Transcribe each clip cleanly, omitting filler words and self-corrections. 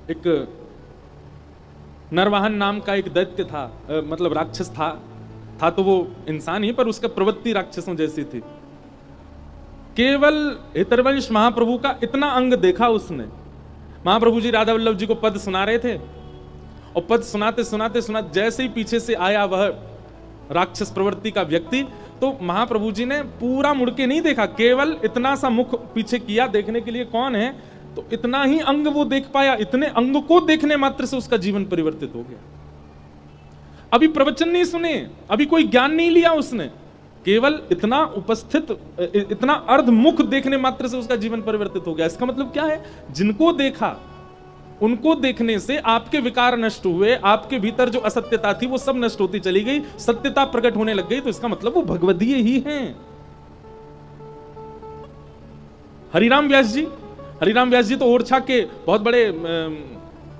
एक नरवाहन नाम का एक दैत्य था, मतलब राक्षस था तो वो इंसान ही, पर उसका प्रवृत्ति राक्षसों जैसी थी। केवल हितरवंश महाप्रभु का इतना अंग देखा उसने। महाप्रभु जी राधा वल्लभ जी को पद सुना रहे थे और पद सुनाते सुनाते जैसे ही पीछे से आया वह राक्षस प्रवृत्ति का व्यक्ति, तो महाप्रभु जी ने पूरा मुड़ के नहीं देखा, केवल इतना सा मुख पीछे किया देखने के लिए कौन है, तो इतना ही अंग वो देख पाया। इतने अंग को देखने मात्र से उसका जीवन परिवर्तित हो गया। अभी प्रवचन नहीं सुने, अभी कोई ज्ञान नहीं लिया उसने, केवल इतना उपस्थित, इतना अर्धमुख देखने मात्र से उसका जीवन परिवर्तित हो गया। इसका मतलब क्या है? जिनको देखा उनको देखने से आपके विकार नष्ट हुए, आपके भीतर जो असत्यता थी वो सब नष्ट होती चली गई, सत्यता प्रकट होने लग गई, तो इसका मतलब वो भगवदीय ही हैं। हरिराम व्यास जी तो ओरछा के बहुत बड़े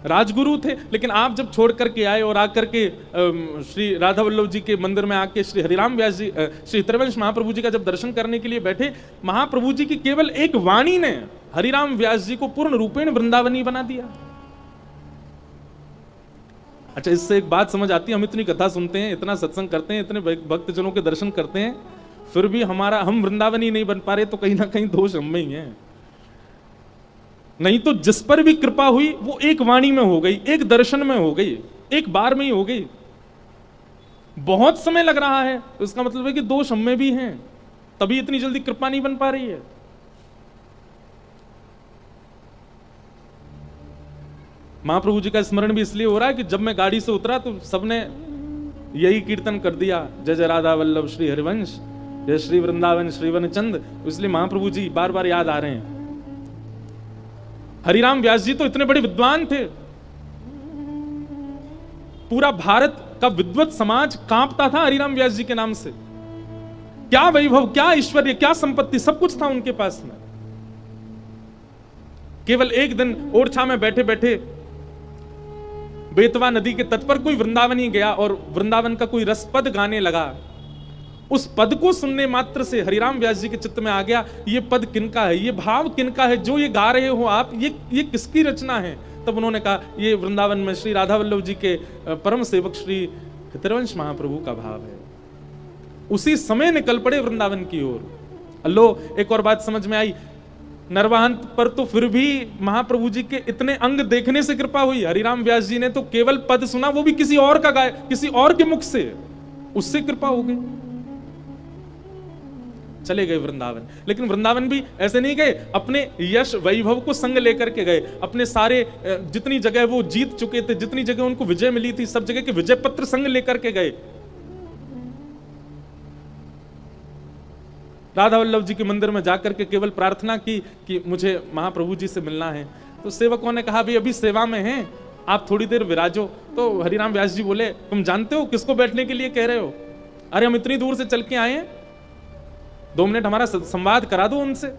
राजगुरु थे, लेकिन आप जब छोड़ करके आए और आकर के श्री राधा वल्लभ जी के मंदिर में आके श्री हरिराम व्यास जी, श्री हितरवंश महाप्रभु जी का जब दर्शन करने के लिए बैठे, महाप्रभु जी की केवल एक वाणी ने हरिराम व्यास जी को पूर्ण रूपेण वृंदावनी बना दिया। अच्छा, इससे एक बात समझ आती है, हम इतनी कथा सुनते हैं, इतना सत्संग करते हैं, इतने भक्तजनों के दर्शन करते हैं, फिर भी हम वृंदावनी नहीं बन पा रहे, तो कहीं ना कहीं दोष हम में ही है। नहीं तो जिस पर भी कृपा हुई वो एक वाणी में हो गई, एक दर्शन में हो गई, एक बार में ही हो गई। बहुत समय लग रहा है, तो इसका मतलब है कि दोष हम में भी हैं, तभी इतनी जल्दी कृपा नहीं बन पा रही है। महाप्रभु जी का स्मरण भी इसलिए हो रहा है कि जब मैं गाड़ी से उतरा तो सबने यही कीर्तन कर दिया, जय जय राधा वल्लभ श्री हरिवंश, जय श्री वृंदावन श्रीवन चंद, इसलिए महाप्रभु जी बार बार याद आ रहे हैं। हरिराम व्यास जी तो इतने बड़े विद्वान थे, पूरा भारत का विद्वत समाज कांपता था हरिराम व्यास जी के नाम से। क्या वैभव, क्या ऐश्वर्य, क्या संपत्ति, सब कुछ था उनके पास में। केवल एक दिन ओरछा में बैठे बैठे बेतवा नदी के तट पर कोई वृंदावनी गया और वृंदावन का कोई रसपद गाने लगा। उस पद को सुनने मात्र से हरिराम व्यास जी के चित्त में आ गया, ये पद किनका है, ये भाव किनका है, जो ये गा रहे हो आप, ये किसकी रचना है। तब उन्होंने कहा ये वृंदावन में श्री राधा वल्लभ जी के परम सेवक श्री हितरवंश महाप्रभु का भाव है। उसी समय निकल पड़े वृंदावन की ओर। अल्लो, एक और बात समझ में आई, नरवाहन पर तो फिर भी महाप्रभु जी के इतने अंग देखने से कृपा हुई। हरिराम व्यास जी ने तो केवल पद सुना, वो भी किसी और का गाय, किसी और के मुख से, उससे कृपा हो गई, चले गए वृंदावन। लेकिन वृंदावन भी ऐसे नहीं गए, अपने यश वैभव को संग लेकर के गए। अपने सारे जितनी जगह वो जीत चुके थे, जितनी जगह उनको विजय मिली थी, सब जगह के विजय पत्र संग लेकर के गए। राधा वल्लभ जी के मंदिर में जाकर के केवल प्रार्थना की कि मुझे महाप्रभु जी से मिलना है। तो सेवकों ने कहा, भाई अभी सेवा में हैं, आप थोड़ी देर विराजो। तो हरिराम व्यास जी बोले, तुम जानते हो किसको बैठने के लिए कह रहे हो? अरे हम इतनी दूर से चल के आए हैं, 2 मिनट हमारा संवाद करा दो उनसे।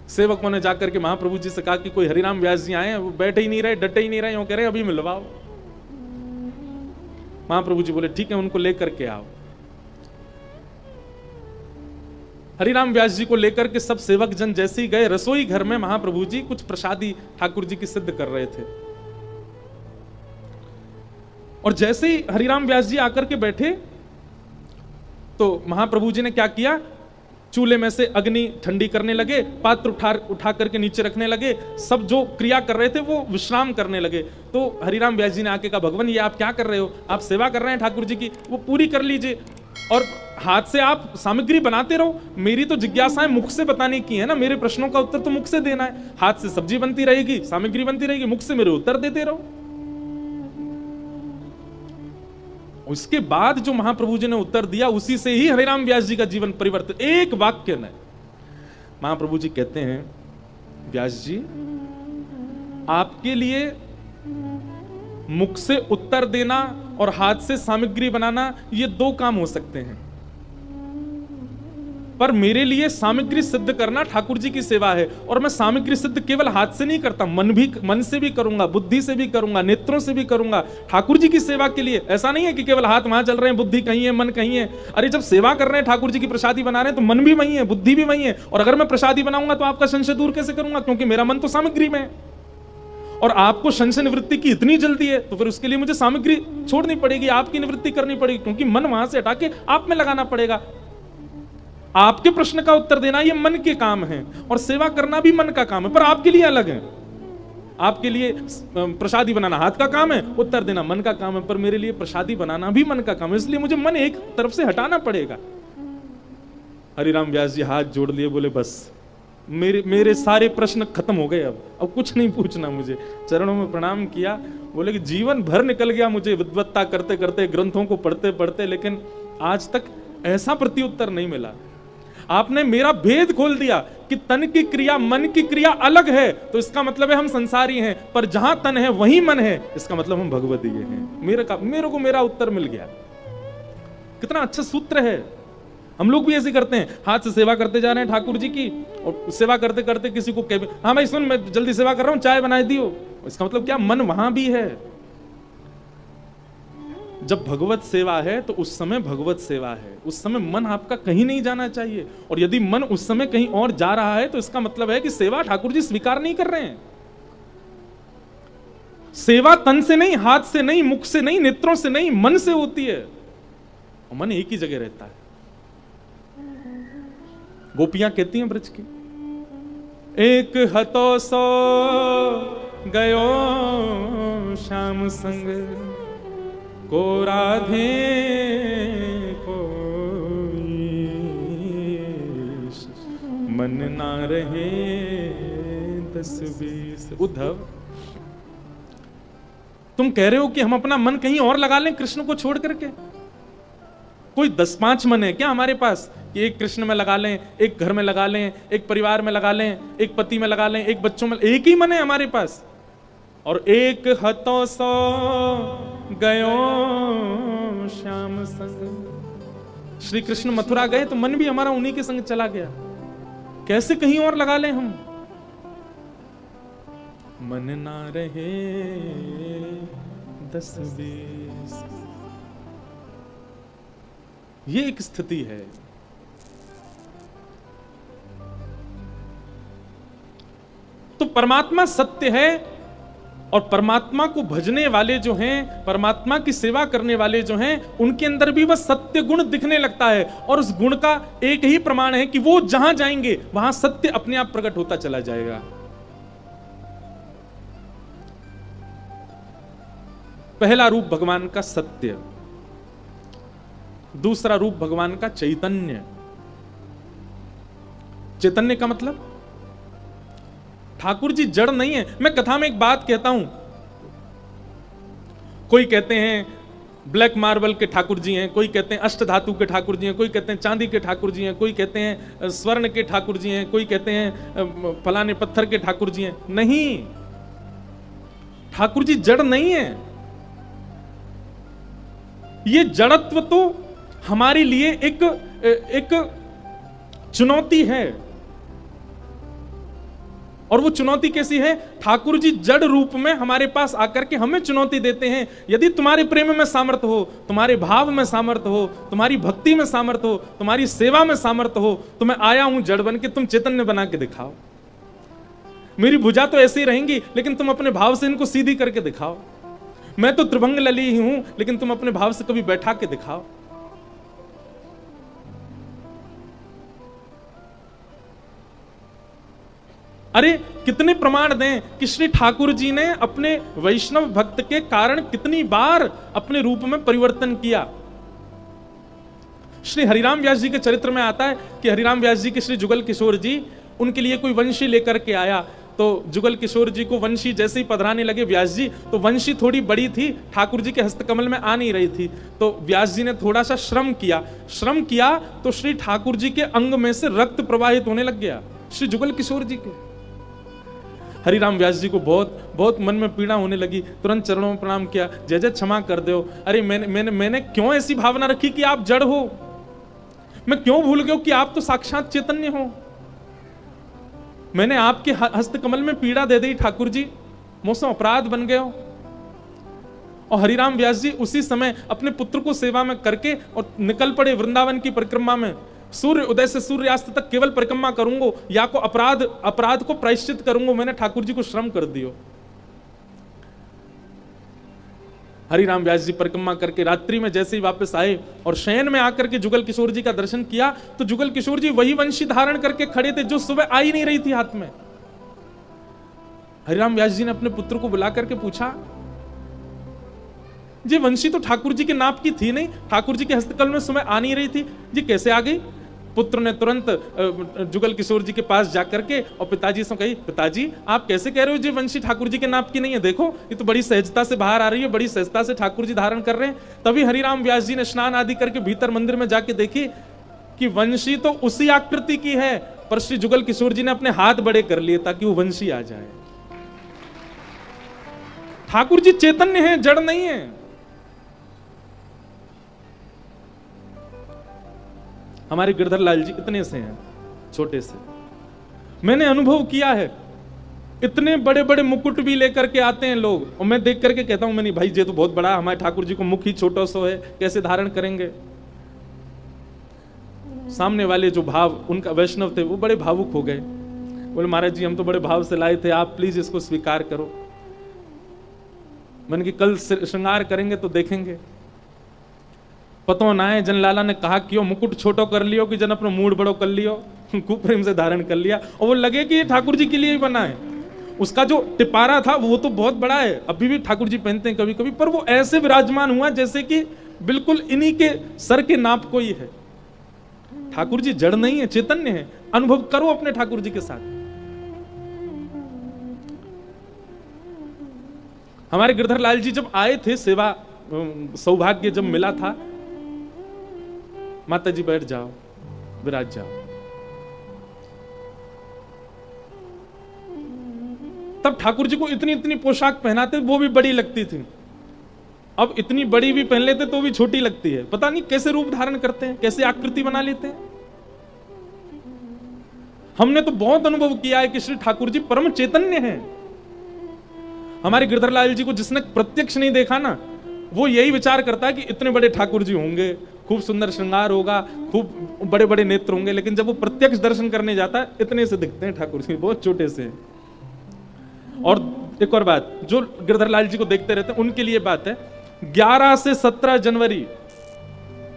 सेवकों ने जाकर के महाप्रभु जी से कहा कि कोई हरिराम व्यास जी आए हैं, वो बैठे ही नहीं रहे, डटे ही नहीं रहे, वो कह रहे अभी मिलवाओ। महाप्रभु जी बोले ठीक है, उनको लेकर के आओ। हरिराम व्यास जी को लेकर के सब सेवक जन जैसे ही गए, रसोई घर में महाप्रभु जी कुछ प्रसादी ठाकुर जी की सिद्ध कर रहे थे। और जैसे ही हरिराम व्यास जी आकर के बैठे तो महाप्रभु जी ने क्या किया, चूल्हे में से अग्नि ठंडी करने लगे, पात्र उठा करके नीचे रखने लगे। सब जो क्रिया कर रहे थे वो विश्राम करने लगे। तो हरिराम व्यास जी ने आके कहा, भगवान ये आप क्या कर रहे हो? आप सेवा कर रहे हैं ठाकुर जी की, वो पूरी कर लीजिए, और हाथ से आप सामग्री बनाते रहो। मेरी तो जिज्ञासाएं मुख से बताने की है ना, मेरे प्रश्नों का उत्तर तो मुख से देना है। हाथ से सब्जी बनती रहेगी, सामग्री बनती रहेगी, मुख से मेरे उत्तर देते रहो। उसके बाद जो महाप्रभु जी ने उत्तर दिया, उसी से ही हरिराम व्यास जी का जीवन परिवर्तित, एक वाक्य ने। महाप्रभु जी कहते हैं, व्यास जी आपके लिए मुख से उत्तर देना और हाथ से सामग्री बनाना, ये 2 काम हो सकते हैं, पर मेरे लिए सामग्री सिद्ध करना ठाकुर जी की सेवा है। और मैं सामग्री सिद्ध केवल हाथ से नहीं करता, मन से भी करूंगा, बुद्धि से भी करूंगा, नेत्रों से भी करूंगा, ठाकुर जी की सेवा के लिए। ऐसा नहीं है कि केवल हाथ वहां चल रहे हैं, बुद्धि कहीं है, मन कहीं है। अरे जब सेवा कर रहे हैं, ठाकुर जी की प्रसादी बना रहे हैं, तो मन भी वही है, बुद्धि भी वही है। और अगर मैं प्रसादी बनाऊंगा तो आपका संशय दूर कैसे करूंगा, क्योंकि मेरा मन तो सामग्री में है। और आपको संशय निवृत्ति की इतनी जल्दी है, तो फिर उसके लिए मुझे सामग्री छोड़नी पड़ेगी, आपकी निवृत्ति करनी पड़ेगी, क्योंकि मन वहां से हटा के आप में लगाना पड़ेगा। आपके प्रश्न का उत्तर देना ये मन के काम है, और सेवा करना भी मन का काम है, पर आपके लिए अलग है। आपके लिए प्रसादी बनाना हाथ का काम है, उत्तर देना मन का काम है, पर मेरे लिए प्रसादी बनाना भी मन का काम है, इसलिए मुझे मन एक तरफ से हटाना पड़ेगा। हरिराम व्यास जी हाथ जोड़ लिए, बोले बस मेरे सारे प्रश्न खत्म हो गए, अब कुछ नहीं पूछना मुझे। चरणों में प्रणाम किया, बोले कि जीवन भर निकल गया मुझे विद्वत्ता करते करते, ग्रंथों को पढ़ते पढ़ते, लेकिन आज तक ऐसा प्रत्युत्तर नहीं मिला। आपने मेरा भेद खोल दिया कि तन की क्रिया मन की क्रिया अलग है, तो इसका मतलब है हम संसारी हैं, पर जहां तन है वहीं मन है, इसका मतलब हम भगवदीय हैं। मेरे को मेरा उत्तर मिल गया। कितना अच्छा सूत्र है। हम लोग भी ऐसे करते हैं, हाथ से सेवा करते जा रहे हैं ठाकुर जी की, और सेवा करते करते किसी को कह, हाँ भाई सुन, मैं जल्दी सेवा कर रहा हूं, चाय बना दियो। इसका मतलब क्या, मन वहां भी है। जब भगवत सेवा है तो उस समय भगवत सेवा है, उस समय मन आपका कहीं नहीं जाना चाहिए। और यदि मन उस समय कहीं और जा रहा है तो इसका मतलब है कि सेवा ठाकुर जी स्वीकार नहीं कर रहे हैं। सेवा तन से नहीं, हाथ से नहीं, मुख से नहीं, नेत्रों से नहीं, मन से होती है, और मन एक ही जगह रहता है। गोपियां कहती हैं ब्रज की, एक हतो सो गयो श्याम संग, को राधे को मन ना रहे 10-20। उद्धव, तुम कह रहे हो कि हम अपना मन कहीं और लगा लें कृष्ण को छोड़ करके? कोई 10-5 मन है क्या हमारे पास कि एक कृष्ण में लगा लें, एक घर में लगा लें, एक परिवार में लगा लें, एक पति में लगा लें, एक बच्चों में? एक ही मन है हमारे पास। और एक हतो सो गयो श्याम संग, श्री कृष्ण मथुरा गए तो मन भी हमारा उन्हीं के संग चला गया, कैसे कहीं और लगा लें हम? मन ना रहे 10-20, ये एक स्थिति है। तो परमात्मा सत्य है, और परमात्मा को भजने वाले जो हैं, परमात्मा की सेवा करने वाले जो हैं, उनके अंदर भी वह सत्य गुण दिखने लगता है। और उस गुण का एक ही प्रमाण है कि वो जहां जाएंगे वहां सत्य अपने आप प्रकट होता चला जाएगा। पहला रूप भगवान का सत्य, दूसरा रूप भगवान का चैतन्य। चैतन्य का मतलब ठाकुर जी जड़ नहीं है। मैं कथा में एक बात कहता हूं, कोई कहते हैं ब्लैक मार्बल के ठाकुर जी हैं, कोई कहते हैं अष्ट धातु के ठाकुर जी हैं, कोई कहते हैं चांदी के ठाकुर जी हैं, कोई कहते हैं स्वर्ण के ठाकुर जी हैं, कोई कहते हैं फलाने पत्थर के ठाकुर जी हैं। नहीं, ठाकुर जी जड़ नहीं है। ये जड़त्व तो हमारे लिए एक चुनौती है। और वो चुनौती कैसी है? ठाकुर जी जड़ रूप में हमारे पास आकर के हमें चुनौती देते हैं, यदि तुम्हारे प्रेम में सामर्थ्य हो, तुम्हारे भाव में सामर्थ्य हो, तुम्हारी भक्ति में सामर्थ्य हो, तुम्हारी सेवा में सामर्थ्य हो, तो मैं आया हूं जड़ बन के, तुम चैतन्य बना के दिखाओ। मेरी भुजा तो ऐसी रहेंगी, लेकिन तुम अपने भाव से इनको सीधी करके दिखाओ। मैं तो त्रिभंग लली ही हूं, लेकिन तुम अपने भाव से कभी बैठा के दिखाओ। अरे कितने प्रमाण दें कि श्री ठाकुर जी ने अपने वैष्णव भक्त के कारण कितनी बार अपने रूप में परिवर्तन किया। श्री हरिराम व्यास जी के चरित्र में आता है कि हरिराम व्यास जी के श्री जुगल किशोर जी, उनके लिए कोई वंशी लेकर के आया, तो जुगल किशोर जी को वंशी जैसे ही पधराने लगे व्यास जी, तो वंशी थोड़ी बड़ी थी, ठाकुर जी के हस्तकमल में आ नहीं रही थी, तो व्यास जी ने थोड़ा सा श्रम किया तो श्री ठाकुर जी के अंग में से रक्त प्रवाहित होने लग गया, श्री जुगल किशोर जी के। हरिराम व्यास जी को बहुत बहुत मन में पीड़ा होने लगी, तुरंत चरणों में प्रणाम किया, जय जय क्षमा कर दो। अरे मैंने क्यों ऐसी भावना रखी कि आप जड़ हो? मैं क्यों भूल गया कि आप तो साक्षात चैतन्य हो? मैंने आपके हस्तकमल में पीड़ा दे दी ठाकुर जी, मुझसे अपराध बन गए हो। और हरिराम व्यास जी उसी समय अपने पुत्र को सेवा में करके और निकल पड़े वृंदावन की परिक्रमा में। सूर्य उदय से सूर्यास्त तक केवल परिक्रमा करूंगा, या को अपराध को प्रायश्चित करूंगा, मैंने ठाकुर जी को श्रम कर दियो। हरिराम व्यास जी परिक्रमा करके रात्रि में जैसे ही वापस आए और शयन में आकर के जुगल किशोर जी का दर्शन किया तो जुगल किशोर जी वही वंशी धारण करके खड़े थे जो सुबह आ ही नहीं रही थी हाथ में। हरिराम व्यास जी ने अपने पुत्र को बुला करके पूछा, जी वंशी तो ठाकुर जी के नाप की थी नहीं, ठाकुर जी के हस्तकल में सुबह आ नहीं रही थी, जी कैसे आ गई? पुत्र ने तुरंत जुगल किशोर जी के पास जाकर के और पिताजी से कही, पिताजी आप कैसे कह रहे हो जी वंशी ठाकुर जी के नाप की नहीं है, देखो ये तो बड़ी सहजता से बाहर आ रही है, बड़ी सहजता से ठाकुर जी धारण कर रहे हैं। तभी हरिराम व्यास जी ने स्नान आदि करके भीतर मंदिर में जाके देखी कि वंशी तो उसी आकृति की है, पर श्री जुगल किशोर जी ने अपने हाथ बड़े कर लिए ताकि वो वंशी आ जाए। ठाकुर जी चैतन्य है, जड़ नहीं है। हमारे गिरधर लाल जी इतने से हैं, छोटे से। मैंने अनुभव किया है, इतने बड़े बड़े मुकुट भी लेकर के आते हैं लोग, और मैं देख करके कहता हूं मैंने भाई ये तो बहुत बड़ा, हमारे ठाकुर जी को मुख ही छोटा सा है, कैसे धारण करेंगे? सामने वाले जो भाव उनका वैष्णव थे वो बड़े भावुक हो गए, बोले महाराज जी हम तो बड़े भाव से लाए थे, आप प्लीज इसको स्वीकार करो। मैंने कि कल श्रृंगार करेंगे तो देखेंगे। पतो ना है जन लाला ने कहा क्यों मुकुट छोटो कर लियो कि जन अपना मूड बड़ो कर लियो, खूब प्रेम से धारण कर लिया, और वो लगे कि ये ठाकुर जी के लिए ही बना है। उसका जो टिपारा था वो तो बहुत बड़ा है, अभी भी ठाकुर जी पहनते हैं कभी कभी, पर वो ऐसे विराजमान हुआ जैसे कि बिल्कुल इन्हीं के सर के नाप को ही है। ठाकुर जी जड़ नहीं है, चैतन्य है। अनुभव करो अपने ठाकुर जी के साथ। हमारे गिरधर लाल जी जब आए थे, सेवा सौभाग्य जब मिला था, माता जी बैठ जाओ, विराज जाओ, तब ठाकुर जी को इतनी इतनी पोशाक पहनाते, वो भी बड़ी लगती थी। अब इतनी बड़ी भी पहन लेते तो भी छोटी लगती है। पता नहीं कैसे रूप धारण करते हैं, कैसे आकृति बना लेते हैं। हमने तो बहुत अनुभव किया है कि श्री ठाकुर जी परम चैतन्य हैं। हमारे गिरधर लाल जी को जिसने प्रत्यक्ष नहीं देखा ना, वो यही विचार करता है कि इतने बड़े ठाकुर जी होंगे, खूब सुंदर श्रृंगार होगा, खूब बड़े बड़े नेत्र होंगे, लेकिन जब वो प्रत्यक्ष दर्शन करने जाता है इतने से दिखते हैं ठाकुर जी, बहुत छोटे से। और एक और बात, जो गिरधर लाल जी को देखते रहते हैं उनके लिए बात है, 11 से 17 जनवरी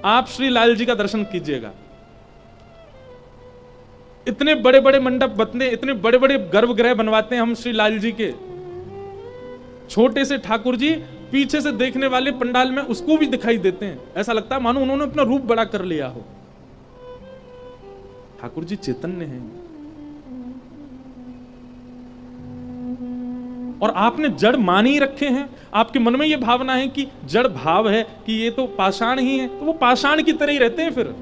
आप श्री लाल जी का दर्शन कीजिएगा। इतने बड़े बड़े मंडप बनते, इतने बड़े बड़े गर्भगृह बनवाते हैं हम श्री लाल जी के। छोटे से ठाकुर जी पीछे से देखने वाले पंडाल में उसको भी दिखाई देते हैं, ऐसा लगता है मानो उन्होंने अपना रूप बड़ा कर लिया हो। ठाकुर जी चैतन्य हैं। और आपने जड़ मान ही रखे हैं। आपके मन में यह भावना है कि जड़ भाव है, कि ये तो पाषाण ही है, तो वो पाषाण की तरह ही रहते हैं। फिर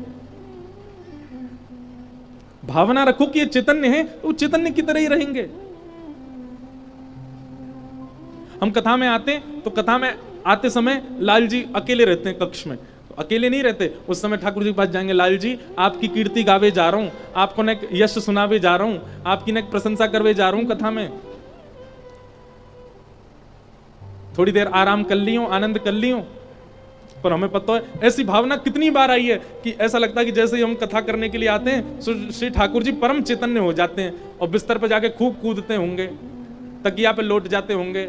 भावना रखो कि ये चैतन्य है, तो चैतन्य की तरह ही रहेंगे। हम कथा में आते हैं तो कथा में आते समय लाल जी अकेले रहते हैं कक्ष में, तो अकेले नहीं रहते। उस समय ठाकुर जी के पास जाएंगे, लाल जी आपकी कीर्ति गावे जा रहा हूं, आपको न यश सुनावे जा रहा हूं, आपकी न प्रशंसा करवे जा रहा हूं कथा में, थोड़ी देर आराम कर लियो, आनंद कर लियो। पर हमें पता है ऐसी भावना कितनी बार आई है कि ऐसा लगता है कि जैसे ही हम कथा करने के लिए आते हैं श्री ठाकुर जी परम चैतन्य हो जाते हैं और बिस्तर पर जाके खूब कूदते होंगे, तकिया पे लौट जाते होंगे,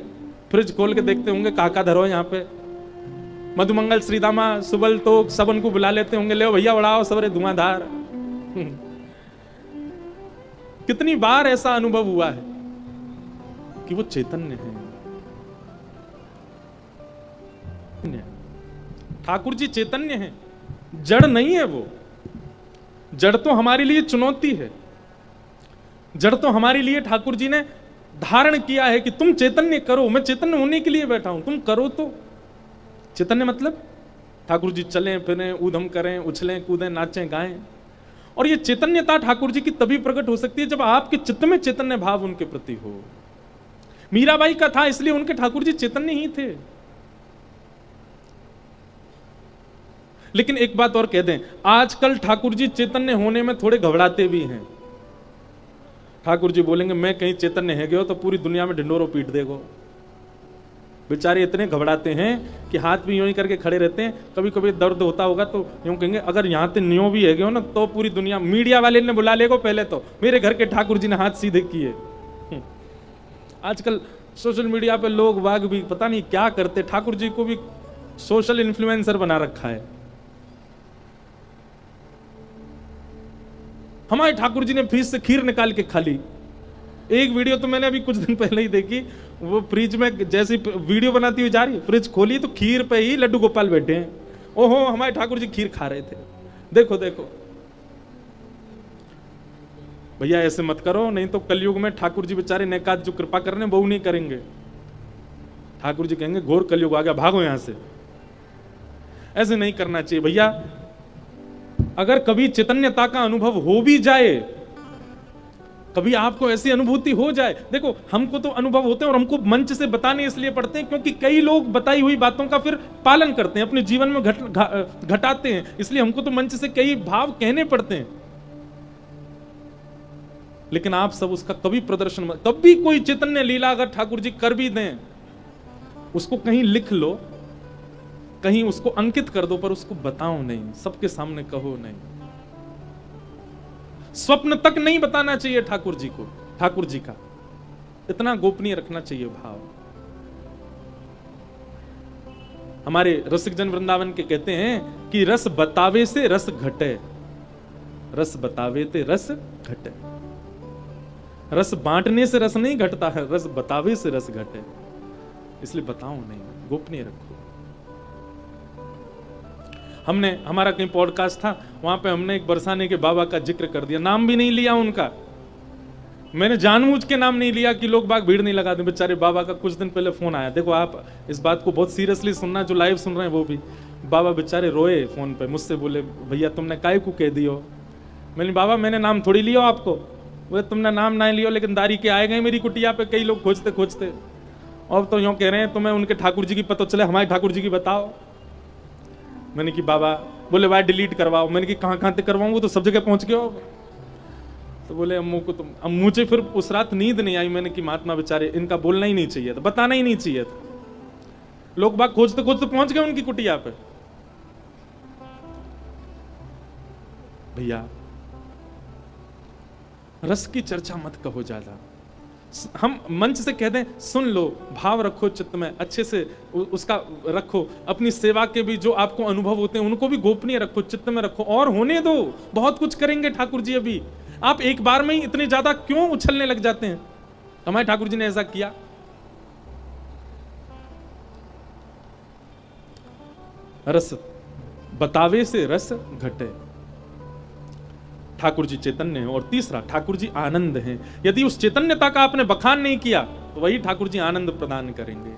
फ्रिज खोल के देखते होंगे काका धरो यहाँ पे, मधुमंगल श्रीदामा सुबल तो सबन को बुला लेते होंगे, ले भैया उड़ाओ सबरे धुआंधार। कितनी बार ऐसा अनुभव हुआ है कि वो चैतन्य है। ठाकुर जी चैतन्य है, जड़ नहीं है वो। जड़ तो हमारे लिए चुनौती है, जड़ तो हमारे लिए ठाकुर जी ने धारण किया है कि तुम चैतन्य करो, मैं चैतन्य होने के लिए बैठा हूं, तुम करो। तो चैतन्य मतलब ठाकुर जी चलें फिरें, ऊधम करें, उछलें कूदें, नाचें गाएं। और ये चैतन्यता ठाकुर जी की तभी प्रकट हो सकती है जब आपके चित्त में चैतन्य भाव उनके प्रति हो। मीराबाई का था, इसलिए उनके ठाकुर जी चैतन्य ही थे। लेकिन एक बात और कह दें, आजकल ठाकुर जी चैतन्य होने में थोड़े घबराते भी हैं। ठाकुर जी बोलेंगे मैं कहीं चैतन्य है गयो तो पूरी दुनिया में ढिंडोरो पीट देगो। बेचारे इतने घबराते हैं कि हाथ भी यूं ही करके खड़े रहते हैं। कभी कभी दर्द होता होगा तो यूं कहेंगे अगर यहाँ पे न्यो भी है गयो ना तो पूरी दुनिया, मीडिया वाले ने बुला लेगो, पहले तो मेरे घर के ठाकुर जी ने हाथ सीधे किए। आजकल सोशल मीडिया पे लोग वाग भी पता नहीं क्या करते, ठाकुर जी को भी सोशल इन्फ्लुएंसर बना रखा है। हमारे ठाकुर जी ने फ्रिज से खीर निकाल के खा ली। एक वीडियो तो मैंने अभी कुछ दिन पहले ही देखी, वो फ्रिज में जैसी वीडियो बनाती हुई जा रही, फ्रिज खोली तो खीर पे ही लड्डू गोपाल बैठे हैं। ओहो, हमारे ठाकुर जी खीर खा रहे थे। देखो देखो भैया, ऐसे मत करो, नहीं तो कलयुग में ठाकुर जी बेचारे नेकात जो कृपा करने वो नहीं करेंगे। ठाकुर जी कहेंगे घोर कलयुग आ गया, भागो यहां से। ऐसे नहीं करना चाहिए भैया। अगर कभी चैतन्यता का अनुभव हो भी जाए, कभी आपको ऐसी अनुभूति हो जाए, देखो हमको तो अनुभव होते हैं और हमको मंच से बताने इसलिए पड़ते हैं क्योंकि कई लोग बताई हुई बातों का फिर पालन करते हैं, अपने जीवन में घटाते हैं, इसलिए हमको तो मंच से कई भाव कहने पड़ते हैं। लेकिन आप सब उसका कभी प्रदर्शन मत, कभी कोई चैतन्य लीला अगर ठाकुर जी कर भी दें, उसको कहीं लिख लो, कहीं उसको अंकित कर दो, पर उसको बताओ नहीं, सबके सामने कहो नहीं। स्वप्न तक नहीं बताना चाहिए ठाकुर जी को, ठाकुर जी का इतना गोपनीय रखना चाहिए भाव। हमारे रसिक जन वृंदावन के कहते हैं कि रस बतावे से रस घटे, रस बतावे ते रस घटे। रस बांटने से रस नहीं घटता है, रस बतावे से रस घटे। इसलिए बताओ नहीं, गोपनीय रखो। हमने, हमारा कहीं पॉडकास्ट था, वहां पे हमने एक बरसाने के बाबा का जिक्र कर दिया, नाम भी नहीं लिया उनका। मैंने जानबूझ के नाम नहीं लिया कि लोग बाग भीड़ नहीं लगा दें। बेचारे बाबा का कुछ दिन पहले फोन आया, देखो आप इस बात को बहुत सीरियसली सुनना, जो लाइव सुन रहे हैं वो भी। बाबा बेचारे रोए फोन पे, मुझसे बोले भैया तुमने काहे को कह दियो। मैंने बाबा मैंने नाम थोड़ी लिया आपको। बोले तुमने नाम नहीं लियो, लेकिन दारी के आए गए मेरी कुटिया पे कई लोग खोजते खोजते, और तो यूं कह रहे हैं तुम्हें उनके ठाकुर जी की पता चले, हमारे ठाकुर जी की बताओ। मैंने कि बाबा, बोले भाई डिलीट करवाओ। मैंने कि कहाँ कहाँ तक करवाऊंगा, तो सब जगह पहुंच गए हो। तो बोले अम्मू को तुम, अब मुझे फिर उस रात नींद नहीं आई। मैंने कि महात्मा बेचारे, इनका बोलना ही नहीं चाहिए था, बताना ही नहीं चाहिए था। लोग बाग खोजते खोजते पहुंच गए उनकी कुटिया पे। भैया रस की चर्चा मत कहो ज्यादा। हम मंच से कह दें सुन लो, भाव रखो चित्त में, अच्छे से उसका रखो। अपनी सेवा के भी जो आपको अनुभव होते हैं उनको भी गोपनीय रखो, चित्त में रखो, और होने दो। बहुत कुछ करेंगे ठाकुर जी अभी। आप एक बार में ही इतने ज्यादा क्यों उछलने लग जाते हैं? हमारे ठाकुर जी ने ऐसा किया। रस बतावे से रस घटे। ठाकुर जी चैतन्य है। और तीसरा, ठाकुर जी आनंद हैं। यदि उस चैतन्यता का आपने बखान नहीं किया तो वही ठाकुर जी आनंद प्रदान करेंगे,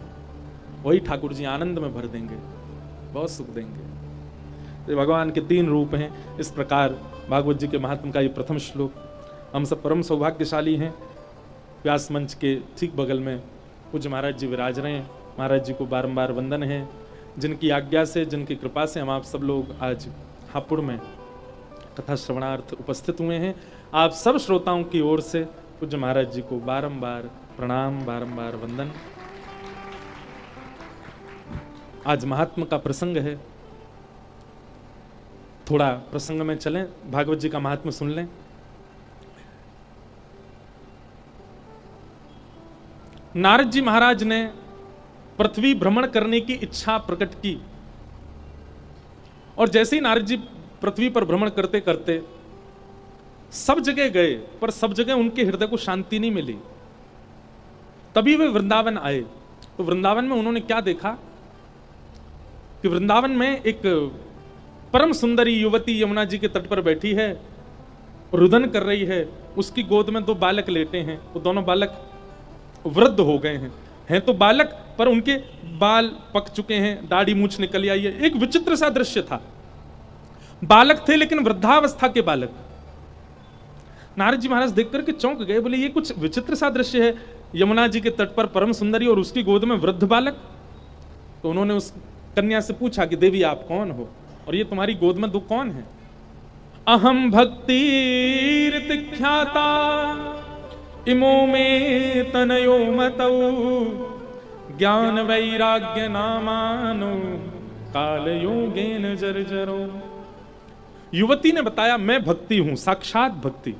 वही ठाकुर जी आनंद में भर देंगे, बहुत सुख देंगे। तो भगवान के 3 रूप हैं। इस प्रकार भागवत जी के महात्म का ये प्रथम श्लोक। हम सब परम सौभाग्यशाली हैं। व्यास मंच के ठीक बगल में पूज्य महाराज जी विराज रहे हैं। महाराज जी को बारंबार वंदन है, जिनकी आज्ञा से, जिनकी कृपा से हम आप सब लोग आज हापुड़ में कथा श्रवणार्थ उपस्थित हुए हैं। आप सब श्रोताओं की ओर से पूज्य महाराज जी को बारंबार प्रणाम, बारंबार वंदन। आज महात्मा का प्रसंग है, थोड़ा प्रसंग में चलें, भागवत जी का महात्मा सुन लें। नारद जी महाराज ने पृथ्वी भ्रमण करने की इच्छा प्रकट की, और जैसे ही नारद जी पृथ्वी पर भ्रमण करते करते सब जगह गए, पर सब जगह उनके हृदय को शांति नहीं मिली। तभी वे वृंदावन आए। तो वृंदावन में उन्होंने क्या देखा कि वृंदावन में एक परम सुंदरी युवती यमुना जी के तट पर बैठी है, रुदन कर रही है। उसकी गोद में 2 बालक लेटे हैं। वो दोनों बालक वृद्ध हो गए हैं तो बालक, पर उनके बाल पक चुके हैं, दाढ़ी मूछ निकल आई है। एक विचित्र सा दृश्य था। बालक थे लेकिन वृद्धावस्था के बालक। नारद जी महाराज देख करके चौंक गए, बोले ये कुछ विचित्र सा दृश्य है, यमुना जी के तट पर परम सुंदरी और उसकी गोद में वृद्ध बालक। तो उन्होंने उस कन्या से पूछा कि देवी आप कौन हो, और ये तुम्हारी गोद में 2 कौन है? अहम भक्ति ख्याता इमो में तनयो मतौ ज्ञान वैराग्य नामानो काल योगेन जर्जरो। युवती ने बताया मैं भक्ति हूं, साक्षात भक्ति।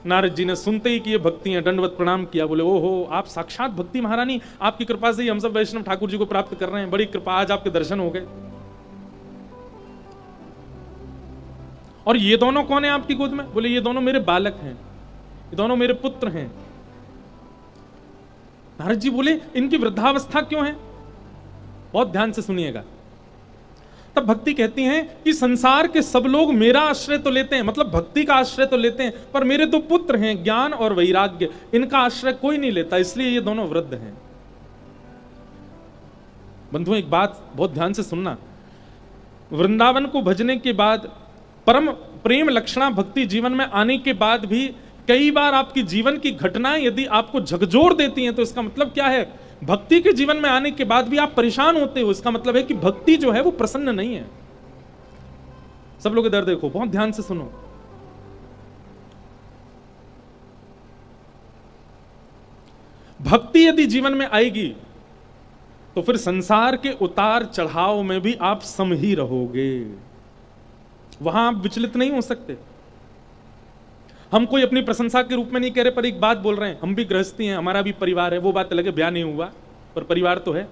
नारद जी ने सुनते ही कि ये भक्ति हैं दंडवत प्रणाम किया, बोले ओहो आप साक्षात भक्ति महारानी, आपकी कृपा से ही हम सब वैष्णव ठाकुर जी को प्राप्त कर रहे हैं, बड़ी कृपा, आज आपके दर्शन हो गए। और ये दोनों कौन है आपकी गोद में? बोले ये दोनों मेरे बालक हैं, ये दोनों मेरे पुत्र हैं। नारद जी बोले इनकी वृद्धावस्था क्यों है? बहुत ध्यान से सुनिएगा। तब भक्ति कहती हैं कि संसार के सब लोग मेरा आश्रय तो लेते हैं, मतलब भक्ति का आश्रय तो लेते हैं, पर मेरे दो पुत्र हैं ज्ञान और वैराग्य, इनका आश्रय कोई नहीं लेता, इसलिए ये दोनों वृद्ध हैं। बंधुओं एक बात बहुत ध्यान से सुनना, वृंदावन को भजने के बाद, परम प्रेम लक्षणा भक्ति जीवन में आने के बाद भी कई बार आपकी जीवन की घटनाएं यदि आपको झकझोर देती हैं, तो इसका मतलब क्या है? भक्ति के जीवन में आने के बाद भी आप परेशान होते हो, इसका मतलब है कि भक्ति जो है वो प्रसन्न नहीं है। सब लोग इधर देखो, बहुत ध्यान से सुनो। भक्ति यदि जीवन में आएगी तो फिर संसार के उतार चढ़ाव में भी आप सम ही रहोगे, वहां आप विचलित नहीं हो सकते। हम कोई अपनी प्रशंसा के रूप में नहीं कह रहे, पर एक बात बोल रहे हैं, हम भी गृहस्थी हैं, हमारा भी परिवार है, वो बात अलग है, ब्याह नहीं हुआ पर परिवार तो है।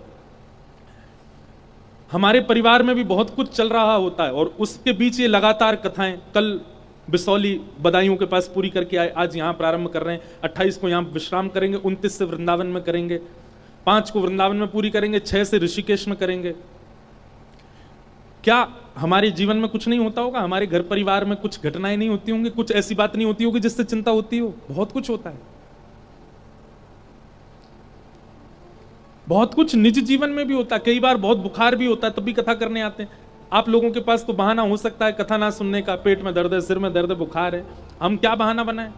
हमारे परिवार में भी बहुत कुछ चल रहा होता है और उसके बीच ये लगातार कथाएं, कल बिसौली बदायूं के पास पूरी करके आए, आज यहां प्रारंभ कर रहे हैं, 28 को यहां विश्राम करेंगे, 29 से वृंदावन में करेंगे, 5 को वृंदावन में पूरी करेंगे, 6 से ऋषिकेश में करेंगे। क्या हमारे जीवन में कुछ नहीं होता होगा? हमारे घर परिवार में कुछ घटनाएं नहीं होती होंगी, कुछ ऐसी बात नहीं होती होगी जिससे चिंता होती हो? बहुत कुछ होता है, बहुत कुछ निज जीवन में भी होता है। कई बार बहुत बुखार भी होता है, तब भी कथा करने आते हैं। आप लोगों के पास तो बहाना हो सकता है कथा ना सुनने का, पेट में दर्द है, सिर में दर्द है, बुखार है, हम क्या बहाना बनाएं?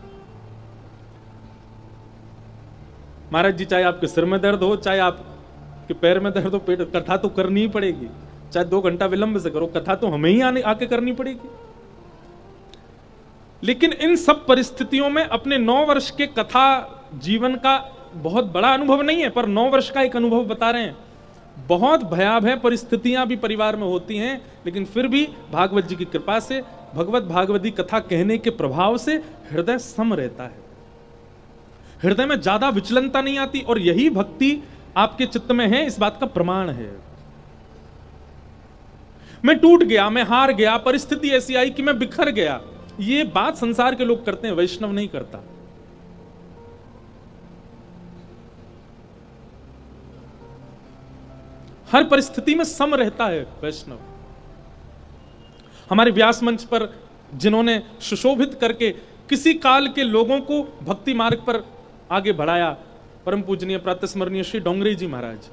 महाराज जी चाहे आपके सिर में दर्द हो, चाहे आपके पैर में दर्द हो, पेट, कथा तो करनी ही पड़ेगी, चाहे 2 घंटा विलंब से करो, कथा तो हमें ही आके करनी पड़ेगी। लेकिन इन सब परिस्थितियों में अपने 9 वर्ष के कथा जीवन का बहुत बड़ा अनुभव नहीं है, पर 9 वर्ष का एक अनुभव बता रहे हैं। बहुत भयावह परिस्थितियां भी परिवार में होती हैं, लेकिन फिर भी भागवत जी की कृपा से, भगवत भागवती कथा कहने के प्रभाव से हृदय सम रहता है, हृदय में ज्यादा विचलनता नहीं आती, और यही भक्ति आपके चित्त में है, इस बात का प्रमाण है। मैं टूट गया, मैं हार गया, परिस्थिति ऐसी आई कि मैं बिखर गया, ये बात संसार के लोग करते हैं, वैष्णव नहीं करता। हर परिस्थिति में सम रहता है वैष्णव। हमारे व्यास मंच पर जिन्होंने सुशोभित करके किसी काल के लोगों को भक्ति मार्ग पर आगे बढ़ाया, परम पूजनीय प्रातस्मरणीय श्री डोंगरे जी महाराज।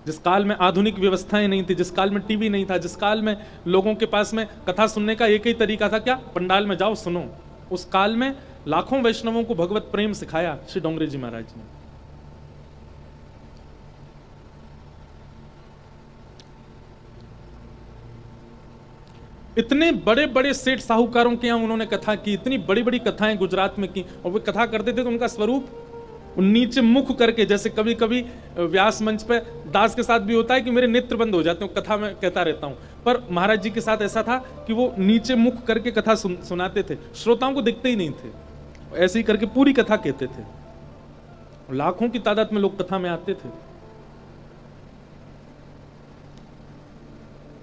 जिस काल में आधुनिक व्यवस्थाएं नहीं थी, जिस काल में टीवी नहीं था, जिस काल में लोगों के पास में कथा सुनने का एक ही तरीका था, क्या? पंडाल में जाओ सुनो। उस काल में लाखों वैष्णवों को भगवत प्रेम सिखाया श्री डोंगरे जी महाराज ने। इतने बड़े बड़े सेठ साहूकारों के यहां उन्होंने कथा की, इतनी बड़ी बड़ी कथाएं गुजरात में की, और वे कथा करते थे तो उनका स्वरूप नीचे मुख करके, जैसे कभी कभी व्यास मंच पे दास के साथ भी होता है कि मेरे नेत्र बंद हो जाते हैं, कथा में कहता रहता हूं, पर महाराज जी के साथ ऐसा था कि वो नीचे मुख करके कथा सुनाते थे, श्रोताओं को दिखते ही नहीं थे, ऐसे ही करके पूरी कथा कहते थे। लाखों की तादाद में लोग कथा में आते थे।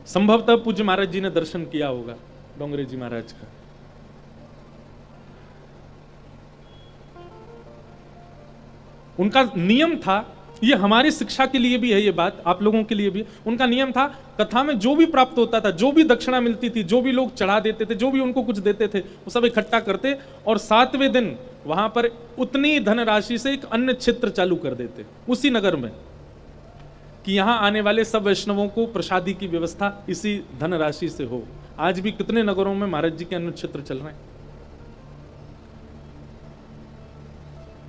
संभवतः पूज्य महाराज जी ने दर्शन किया होगा डोंगरे जी महाराज का। उनका नियम था, ये हमारी शिक्षा के लिए भी है, ये बात आप लोगों के लिए भी, उनका नियम था, कथा में जो भी प्राप्त होता था, जो भी दक्षिणा मिलती थी, जो भी लोग चढ़ा देते थे, जो भी उनको कुछ देते थे, वो सब इकट्ठा करते और 7वें दिन वहां पर उतनी धनराशि से एक अन्य क्षेत्र चालू कर देते उसी नगर में, कि यहां आने वाले सब वैष्णवों को प्रसादी की व्यवस्था इसी धनराशि से हो। आज भी कितने नगरों में महाराज जी के अन्य क्षेत्र चल रहे हैं।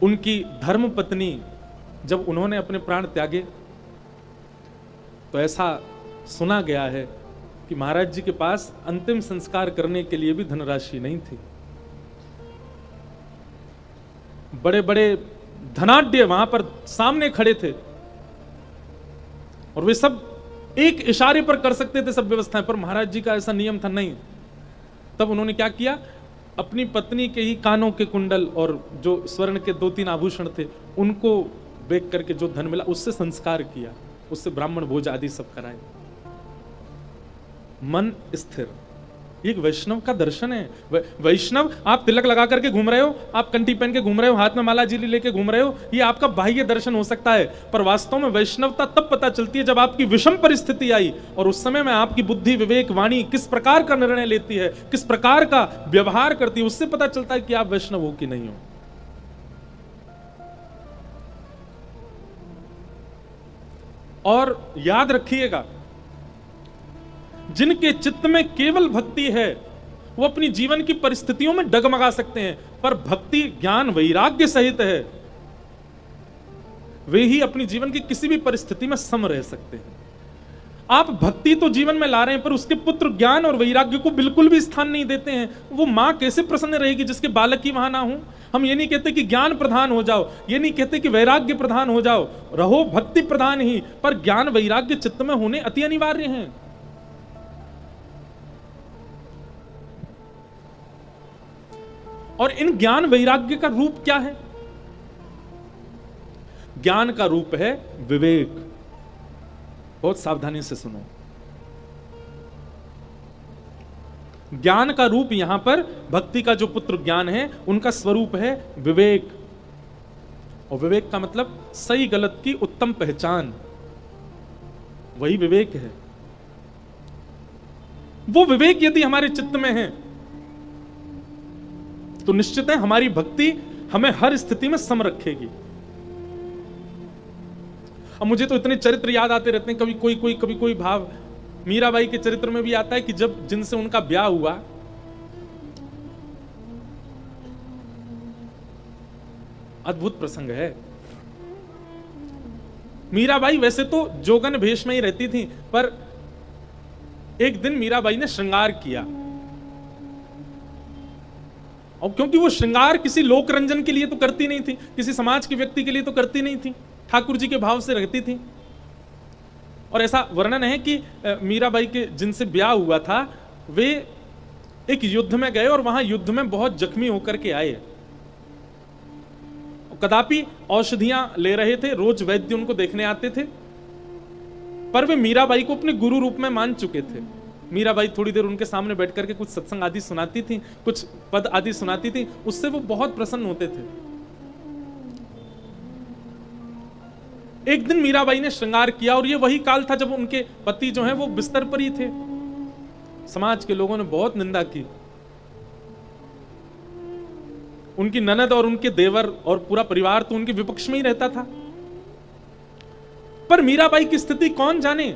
उनकी धर्म पत्नी जब उन्होंने अपने प्राण त्यागे, तो ऐसा सुना गया है कि महाराज जी के पास अंतिम संस्कार करने के लिए भी धनराशि नहीं थी। बड़े बड़े धनाढ्य वहां पर सामने खड़े थे और वे सब एक इशारे पर कर सकते थे सब व्यवस्थाएं, पर महाराज जी का ऐसा नियम था नहीं। तब उन्होंने क्या किया, अपनी पत्नी के ही कानों के कुंडल और जो स्वर्ण के 2-3 आभूषण थे उनको बेच करके जो धन मिला उससे संस्कार किया, उससे ब्राह्मण भोज आदि सब कराए। मन स्थिर, एक वैष्णव का दर्शन है। वैष्णव, आप तिलक लगा करके घूम रहे हो, आप कंठी पहन के घूम रहे हो, हाथ में माला जीली लेके घूम रहे हो, ये आपका बाह्य दर्शन हो सकता है, पर वास्तव में वैष्णवता तब पता चलती है जब आपकी विषम परिस्थिति आई और उस समय में आपकी बुद्धि, विवेक, वाणी किस प्रकार का निर्णय लेती है, किस प्रकार का व्यवहार करती है, उससे पता चलता है कि आप वैष्णव हो कि नहीं हो। और याद रखिएगा, जिनके चित्त में केवल भक्ति है वो अपनी जीवन की परिस्थितियों में डगमगा सकते हैं, पर भक्ति ज्ञान वैराग्य सहित है वे ही अपनी जीवन की किसी भी परिस्थिति में सम रह सकते हैं। आप भक्ति तो जीवन में ला रहे हैं पर उसके पुत्र ज्ञान और वैराग्य को बिल्कुल भी स्थान नहीं देते हैं। वो मां कैसे प्रसन्न रहेगी जिसके बालक ही वहां ना हो। हम ये नहीं कहते कि ज्ञान प्रधान हो जाओ, ये नहीं कहते कि वैराग्य प्रधान हो जाओ, रहो भक्ति प्रधान ही, पर ज्ञान वैराग्य चित्त में होने अति अनिवार्य हैं। और इन ज्ञान वैराग्य का रूप क्या है? ज्ञान का रूप है विवेक। बहुत सावधानी से सुनो, ज्ञान का रूप यहां पर भक्ति का जो पुत्र ज्ञान है उनका स्वरूप है विवेक। और विवेक का मतलब सही गलत की उत्तम पहचान, वही विवेक है। वो विवेक यदि हमारे चित्त में है तो निश्चित है हमारी भक्ति हमें हर स्थिति में सम रखेगी। अब मुझे तो इतने चरित्र याद आते रहते हैं, कभी कोई भाव मीराबाई के चरित्र में भी आता है कि जब जिनसे उनका ब्याह हुआ, अद्भुत प्रसंग है। मीराबाई वैसे तो जोगन भेष में ही रहती थी, पर एक दिन मीराबाई ने श्रृंगार किया, और क्योंकि वो श्रृंगार किसी लोक रंजन के लिए तो करती नहीं थी, किसी समाज के व्यक्ति के लिए तो करती नहीं थी, ठाकुर जी के भाव से रहती थी। और ऐसा वर्णन है कि मीराबाई के जिनसे ब्याह हुआ था वे एक युद्ध में गए और वहां युद्ध में बहुत जख्मी होकर के आए। कदापि औषधियां ले रहे थे, रोज वैद्य उनको देखने आते थे, पर वे मीराबाई को अपने गुरु रूप में मान चुके थे। मीराबाई थोड़ी देर उनके सामने बैठ करके कुछ सत्संग आदि सुनाती थी, कुछ पद आदि सुनाती थी, उससे वो बहुत प्रसन्न होते थे। एक दिन मीराबाई ने श्रृंगार किया और ये वही काल था जब उनके पति जो हैं वो बिस्तर पर ही थे। समाज के लोगों ने बहुत निंदा की, उनकी ननद और उनके देवर और पूरा परिवार तो उनके विपक्ष में ही रहता था। पर मीराबाई की स्थिति कौन जाने,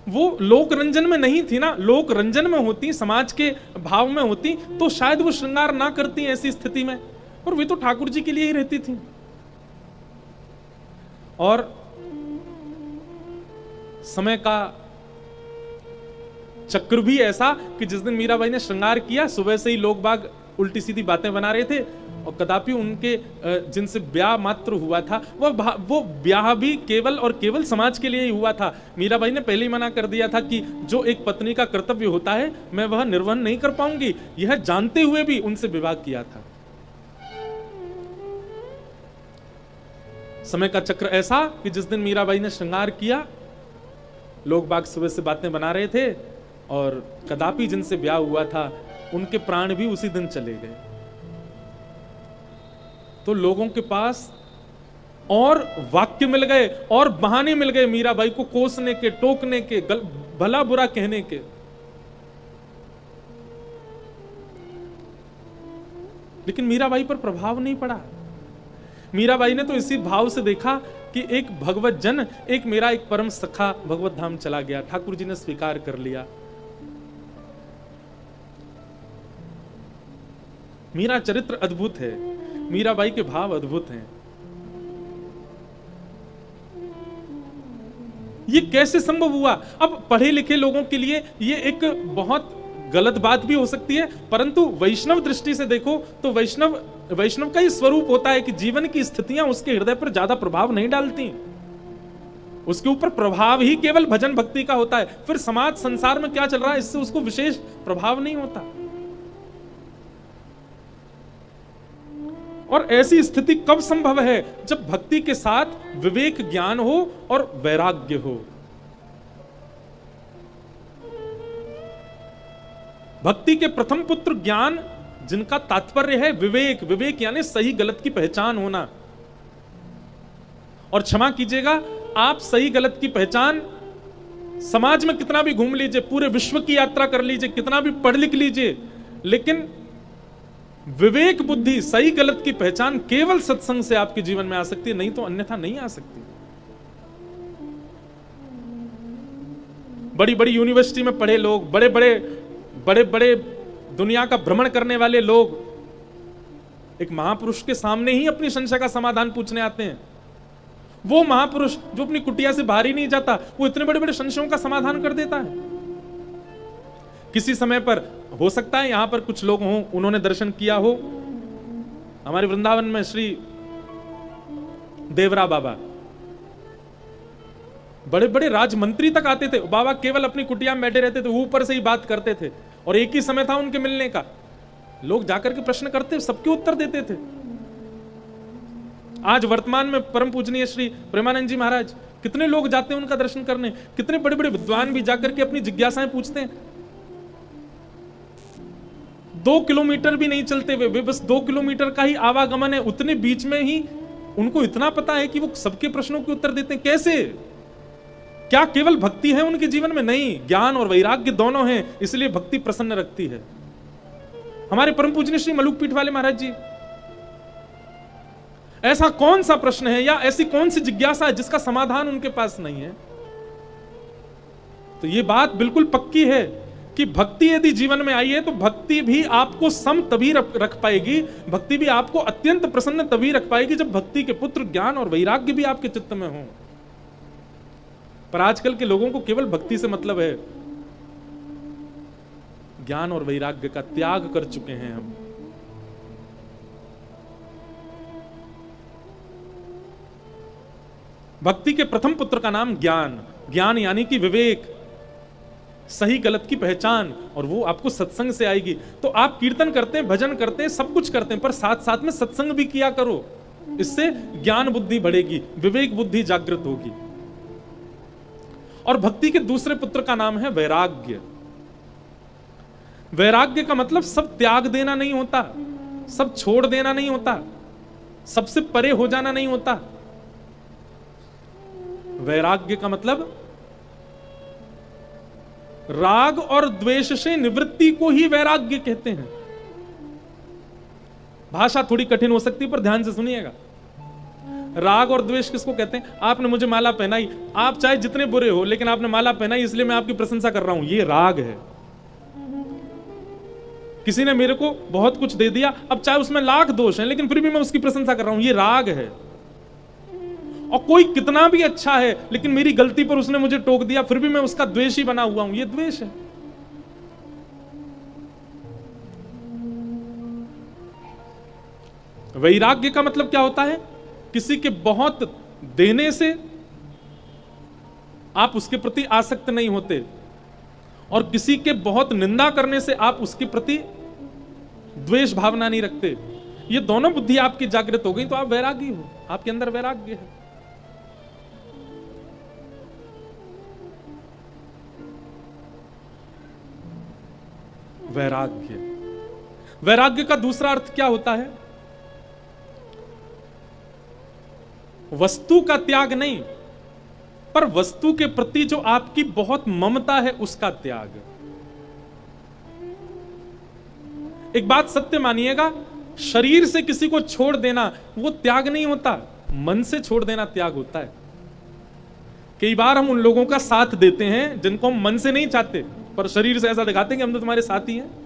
वो लोक रंजन में नहीं थी ना। लोक रंजन में होती, समाज के भाव में होती तो शायद वो श्रृंगार ना करती ऐसी स्थिति में, और वे तो ठाकुर जी के लिए ही रहती थी। और समय का चक्र भी ऐसा कि जिस दिन मीराबाई ने श्रृंगार किया, सुबह से ही लोग बाग उल्टी सीधी बातें बना रहे थे, और कदापि उनके जिनसे ब्याह मात्र हुआ था वो ब्याह भी केवल और केवल समाज के लिए ही हुआ था। मीराबाई ने पहले ही मना कर दिया था कि जो एक पत्नी का कर्तव्य होता है मैं वह निर्वहन नहीं कर पाऊंगी, यह जानते हुए भी उनसे विवाह किया था। समय का चक्र ऐसा कि जिस दिन मीराबाई ने श्रृंगार किया, लोग बाग सुबह से बातें बना रहे थे, और कदापि जिनसे ब्याह हुआ था उनके प्राण भी उसी दिन चले गए। तो लोगों के पास और वाक्य मिल गए और बहाने मिल गए मीराबाई को कोसने के, टोकने के, भला बुरा कहने के। लेकिन मीराबाई पर प्रभाव नहीं पड़ा। मीराबाई ने तो इसी भाव से देखा कि एक भगवत जन, एक मेरा एक परम सखा भगवत धाम चला गया, ठाकुर जी ने स्वीकार कर लिया। मीरा चरित्र अद्भुत है, मीराबाई के भाव अद्भुत हैं। ये कैसे संभव हुआ? अब पढ़े लिखे लोगों के लिए ये एक बहुत गलत बात भी हो सकती है, परंतु वैष्णव दृष्टि से देखो तो वैष्णव का ही स्वरूप होता है कि जीवन की स्थितियां उसके हृदय पर ज्यादा प्रभाव नहीं डालती, उसके ऊपर प्रभाव ही केवल भजन भक्ति का होता है। फिर समाज संसार में क्या चल रहा है इससे उसको विशेष प्रभाव नहीं होता। और ऐसी स्थिति कब संभव है? जब भक्ति के साथ विवेक ज्ञान हो और वैराग्य हो। भक्ति के प्रथम पुत्र ज्ञान, जिनका तात्पर्य है विवेक। विवेक यानी सही गलत की पहचान होना। और क्षमा कीजिएगा, आप सही गलत की पहचान समाज में कितना भी घूम लीजिए, पूरे विश्व की यात्रा कर लीजिए, कितना भी पढ़ लिख लीजिए, लेकिन विवेक बुद्धि, सही गलत की पहचान केवल सत्संग से आपके जीवन में आ सकती है, नहीं तो अन्यथा नहीं आ सकती। बड़ी बड़ी यूनिवर्सिटी में पढ़े लोग, बड़े बड़े दुनिया का भ्रमण करने वाले लोग एक महापुरुष के सामने ही अपनी संशय का समाधान पूछने आते हैं। वो महापुरुष जो अपनी कुटिया से बाहर ही नहीं जाता, वो इतने बड़े बड़े संशयों का समाधान कर देता है। किसी समय पर हो सकता है यहां पर कुछ लोग हों, उन्होंने दर्शन किया हो, हमारे वृंदावन में श्री देवरा बाबा, बड़े बड़े राजमंत्री तक आते थे। बाबा केवल अपनी कुटिया में बैठे रहते थे, ऊपर से ही बात करते थे, और एक ही समय था उनके मिलने का। लोग जाकर के प्रश्न करते, सबके उत्तर देते थे। आज वर्तमान में परम पूजनीय श्री प्रेमानंद जी महाराज, कितने लोग जाते हैं उनका दर्शन करने, कितने बड़े बड़े विद्वान भी जाकर के अपनी जिज्ञासाएं पूछते हैं। 2 किलोमीटर भी नहीं चलते वे बस 2 किलोमीटर का ही आवागमन है, उतने बीच में ही उनको इतना पता है कि वो सबके प्रश्नों के उत्तर देते हैं। कैसे? क्या केवल भक्ति है उनके जीवन में? नहीं, ज्ञान और वैराग्य दोनों हैं, इसलिए भक्ति प्रसन्न रखती है। हमारे परम पूजनीय श्री मलुक पीठ वाले महाराज जी, ऐसा कौन सा प्रश्न है या ऐसी कौन सी जिज्ञासा है जिसका समाधान उनके पास नहीं है? तो यह बात बिल्कुल पक्की है कि भक्ति यदि जीवन में आई है तो भक्ति भी आपको सम तभी रख पाएगी, भक्ति भी आपको अत्यंत प्रसन्न तभी रख पाएगी जब भक्ति के पुत्र ज्ञान और वैराग्य भी आपके चित्त में हो। पर आजकल के लोगों को केवल भक्ति से मतलब है, ज्ञान और वैराग्य का त्याग कर चुके हैं हम। भक्ति के प्रथम पुत्र का नाम ज्ञान। ज्ञान यानी कि विवेक, सही गलत की पहचान, और वो आपको सत्संग से आएगी। तो आप कीर्तन करते हैं, भजन करते हैं, सब कुछ करते हैं, पर साथ साथ में सत्संग भी किया करो। इससे ज्ञान बुद्धि बढ़ेगी, विवेक बुद्धि जागृत होगी। और भक्ति के दूसरे पुत्र का नाम है वैराग्य। वैराग्य का मतलब सब त्याग देना नहीं होता, सब छोड़ देना नहीं होता, सबसे परे हो जाना नहीं होता। वैराग्य का मतलब राग और द्वेष से निवृत्ति को ही वैराग्य कहते हैं। भाषा थोड़ी कठिन हो सकती है, पर ध्यान से सुनिएगा। राग और द्वेष किसको कहते हैं? आपने मुझे माला पहनाई, आप चाहे जितने बुरे हो, लेकिन आपने माला पहनाई इसलिए मैं आपकी प्रशंसा कर रहा हूं, ये राग है। किसी ने मेरे को बहुत कुछ दे दिया, अब चाहे उसमें लाख दोष हैं, लेकिन फिर भी मैं उसकी प्रशंसा कर रहा हूं, ये राग है। और कोई कितना भी अच्छा है, लेकिन मेरी गलती पर उसने मुझे टोक दिया, फिर भी मैं उसका द्वेषी बना हुआ हूं, ये द्वेष है। वैराग्य का मतलब क्या होता है? किसी के बहुत देने से आप उसके प्रति आसक्त नहीं होते, और किसी के बहुत निंदा करने से आप उसके प्रति द्वेष भावना नहीं रखते। ये दोनों बुद्धि आपकी जागृत हो गई तो आप वैरागी हो, आपके अंदर वैराग्य है। वैराग्य, वैराग्य का दूसरा अर्थ क्या होता है? वस्तु का त्याग नहीं, पर वस्तु के प्रति जो आपकी बहुत ममता है उसका त्याग। एक बात सत्य मानिएगा, शरीर से किसी को छोड़ देना वो त्याग नहीं होता, मन से छोड़ देना त्याग होता है। कई बार हम उन लोगों का साथ देते हैं जिनको हम मन से नहीं चाहते, पर शरीर से ऐसा दिखाते हैं कि हम तो तुम्हारे साथी हैं।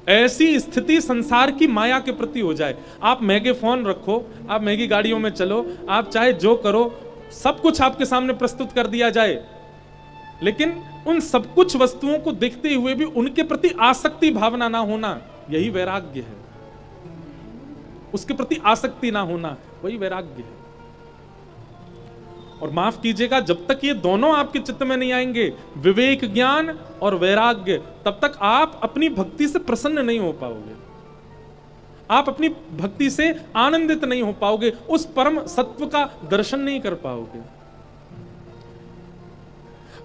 ऐसी स्थिति संसार की माया के प्रति हो जाए। आप महंगे फोन रखो, आप महंगी गाड़ियों में चलो, आप चाहे जो करो, सब कुछ आपके सामने प्रस्तुत कर दिया जाए, लेकिन उन सब कुछ वस्तुओं को देखते हुए भी उनके प्रति आसक्ति भावना ना होना, यही वैराग्य है। उसके प्रति आसक्ति ना होना, वही वैराग्य है। और माफ कीजिएगा, जब तक ये दोनों आपके चित्त में नहीं आएंगे, विवेक ज्ञान और वैराग्य, तब तक आप अपनी भक्ति से प्रसन्न नहीं हो पाओगे। आप अपनी भक्ति से आनंदित नहीं हो पाओगे, उस परम सत्व का दर्शन नहीं कर पाओगे।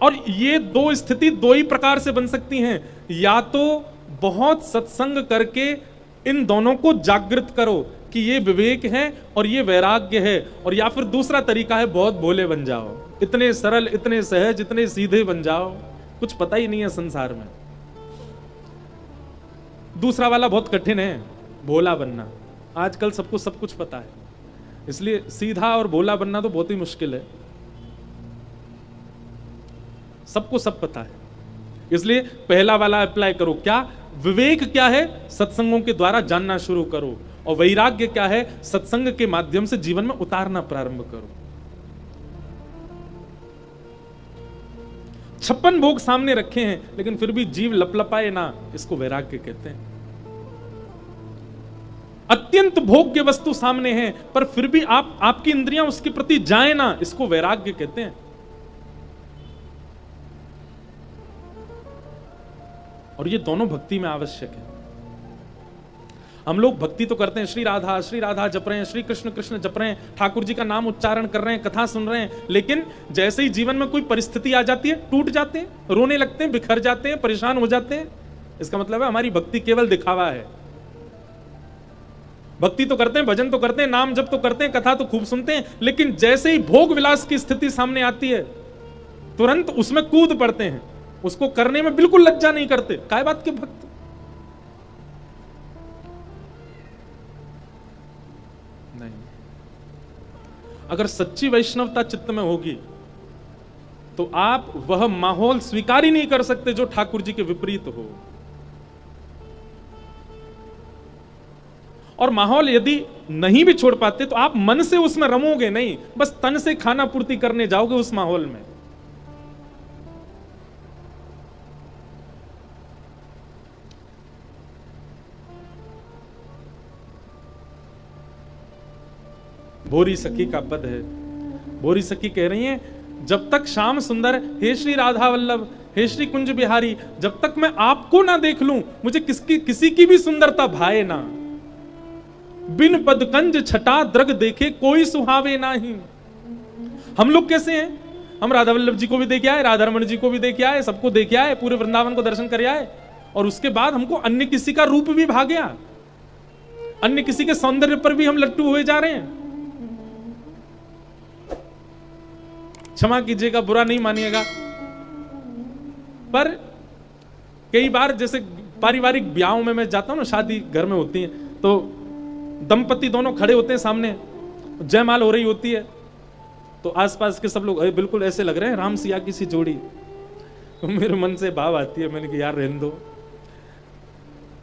और ये दो स्थिति दो ही प्रकार से बन सकती हैं, या तो बहुत सत्संग करके इन दोनों को जागृत करो कि ये विवेक है और ये वैराग्य है, और या फिर दूसरा तरीका है बहुत भोले बन जाओ, इतने सरल, इतने सहज, इतने सीधे बन जाओ, कुछ पता ही नहीं है संसार में। दूसरा वाला बहुत कठिन है, भोला बनना। आजकल सबको सब कुछ पता है, इसलिए सीधा और भोला बनना तो बहुत ही मुश्किल है। सबको सब पता है, इसलिए पहला वाला अप्लाई करो। क्या विवेक क्या है, सत्संगों के द्वारा जानना शुरू करो, और वैराग्य क्या है, सत्संग के माध्यम से जीवन में उतारना प्रारंभ करो। 56 भोग सामने रखे हैं, लेकिन फिर भी जीव लपलपाए ना, इसको वैराग्य कहते हैं। अत्यंत भोग्य वस्तु सामने है, पर फिर भी आपकी इंद्रियां उसके प्रति जाए ना, इसको वैराग्य कहते हैं। और ये दोनों भक्ति में आवश्यक है। हम लोग भक्ति तो करते हैं, श्री राधा जप रहे हैं, श्री कृष्ण कृष्ण जप रहे हैं, ठाकुर जी का नाम उच्चारण कर रहे हैं, कथा सुन रहे हैं, लेकिन जैसे ही जीवन में कोई परिस्थिति आ जाती है, टूट जाते हैं, रोने लगते हैं, बिखर जाते हैं, परेशान हो जाते हैं। इसका मतलब है हमारी भक्ति केवल दिखावा है। भक्ति तो करते हैं, भजन तो करते हैं, नाम जप तो करते हैं, कथा तो खूब सुनते हैं, लेकिन जैसे ही भोग विलास की स्थिति सामने आती है, तुरंत उसमें कूद पड़ते हैं, उसको करने में बिल्कुल लज्जा नहीं करते। काय बात के भक्त? नहीं। अगर सच्ची वैष्णवता चित्त में होगी तो आप वह माहौल स्वीकार ही नहीं कर सकते जो ठाकुर जी के विपरीत हो। और माहौल यदि नहीं भी छोड़ पाते तो आप मन से उसमें रमोगे नहीं, बस तन से खाना पूर्ति करने जाओगे उस माहौल में। भोरी सखी का पद है। भोरी सखी कह रही हैं, जब तक श्याम सुंदर, हे श्री राधा वल्लभ, हे श्री कुंज बिहारी, जब तक मैं आपको ना देख लूं, मुझे किसी की भी सुंदरता भाए ना। बिन पदकंज छटा द्रग देखे कोई सुहावे नाही। हम लोग कैसे हैं? हम राधा वल्लभ जी को भी देखे आए, राधा रमण जी को भी देखे आए, सबको देखे आए, पूरे वृंदावन को दर्शन कर आए, और उसके बाद हमको अन्य किसी का रूप भी भा गया, अन्य किसी के सौंदर्य पर भी हम लट्टू हुए जा रहे हैं। क्षमा कीजिएगा, बुरा नहीं मानिएगा, पर कई बार जैसे पारिवारिक ब्याहों में मैं जाता हूं ना, शादी घर में होती है, तो दंपति दोनों खड़े होते हैं सामने, जयमाल हो रही होती है, तो आसपास के सब लोग बिल्कुल ऐसे लग रहे हैं राम सिया की सी जोड़ी। तो मेरे मन से भाव आती है, मैंने कहा यार रहने दो,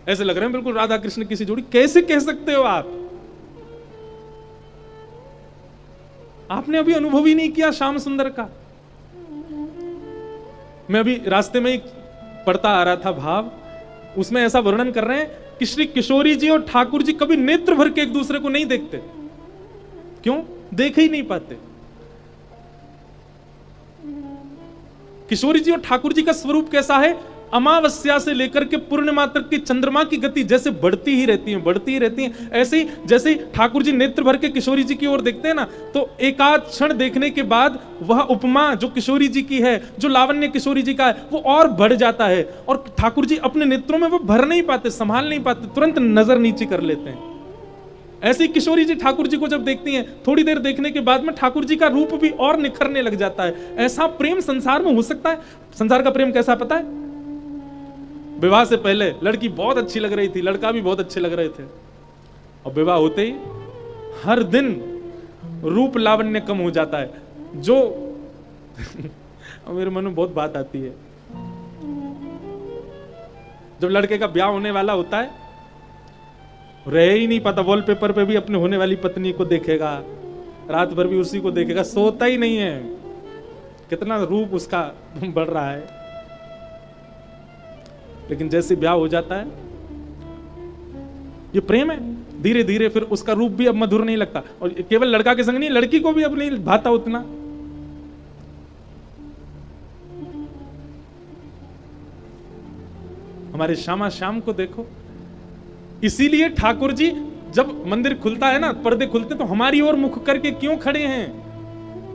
ऐसे लग रहे हैं बिल्कुल राधा कृष्ण की सी जोड़ी। कैसे कह सकते हो आप? आपने अभी अनुभव ही नहीं किया श्याम सुंदर का। मैं अभी रास्ते में ही पढ़ता आ रहा था भाव, उसमें ऐसा वर्णन कर रहे हैं कि श्री किशोरी जी और ठाकुर जी कभी नेत्र भर के एक दूसरे को नहीं देखते। क्यों? देख ही नहीं पाते। किशोरी जी और ठाकुर जी का स्वरूप कैसा है? अमावस्या से लेकर के पूर्णिमा तक की चंद्रमा की गति जैसे बढ़ती ही रहती है, ऐसे ही जैसे ही ठाकुर जी नेत्र भर के किशोरी जी की ओर देखते हैं ना, तो एकाध क्षण देखने के बाद वह उपमा जो किशोरी जी की है, जो लावण्य किशोरी जी का है, वो और बढ़ जाता है, और ठाकुर जी अपने नेत्रों में वो भर नहीं पाते, संभाल नहीं पाते, तुरंत नजर नीचे कर लेते हैं। ऐसे ही किशोरी जी ठाकुर जी को जब देखती हैं, थोड़ी देर देखने के बाद में ठाकुर जी का रूप भी और निखरने लग जाता है। ऐसा प्रेम संसार में हो सकता है? संसार का प्रेम कैसा पता है? विवाह से पहले लड़की बहुत अच्छी लग रही थी, लड़का भी बहुत अच्छे लग रहे थे, और विवाह होते ही हर दिन रूप लावण्य कम हो जाता है। जो मेरे मन में बहुत बात आती है, जब लड़के का ब्याह होने वाला होता है, रह ही नहीं पाता, वॉलपेपर पे भी अपने होने वाली पत्नी को देखेगा, रात भर भी उसी को देखेगा, सोता ही नहीं है, कितना रूप उसका बढ़ रहा है। लेकिन जैसे ब्याह हो जाता है, ये प्रेम है, धीरे धीरे फिर उसका रूप भी अब मधुर नहीं लगता, और केवल लड़का के संग नहीं, लड़की को भी अब नहीं भाता उतना। हमारे श्यामा श्याम को देखो, इसीलिए ठाकुर जी जब मंदिर खुलता है ना, पर्दे खुलते तो हमारी ओर मुख करके क्यों खड़े हैं?